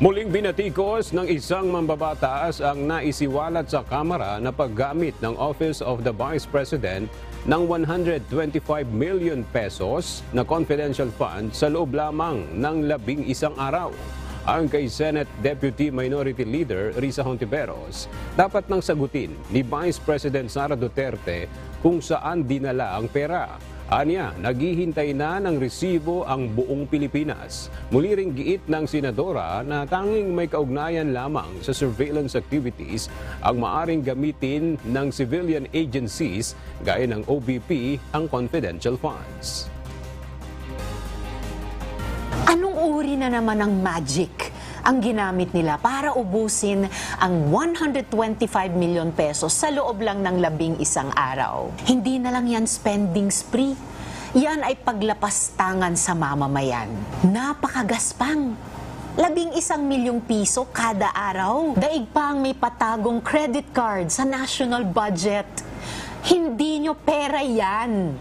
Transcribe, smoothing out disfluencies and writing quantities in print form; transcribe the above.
Muling binatikos ng isang mambabatas ang naisiwalat sa Kamara na paggamit ng Office of the Vice President ng 125 million pesos na confidential fund sa loob lamang ng 11 araw. Ang kay Senate Deputy Minority Leader Risa Hontiveros, dapat nang sagutin ni Vice President Sara Duterte kung saan dinala ang pera. Anya, naghihintay na ng resibo ang buong Pilipinas. Muli ring giit ng senadora na tanging may kaugnayan lamang sa surveillance activities ang maaring gamitin ng civilian agencies gaya ng OBP ang confidential funds. Anong uri na naman ng magic ang ginamit nila para ubusin ang 125 million pesos sa loob lang ng 11 araw? Hindi na lang yan spending spree. Yan ay paglapastangan sa mamamayan. Napakagaspang. 11 milyong piso kada araw. Daig pa ang may patagong credit card sa national budget. Hindi nyo pera yan.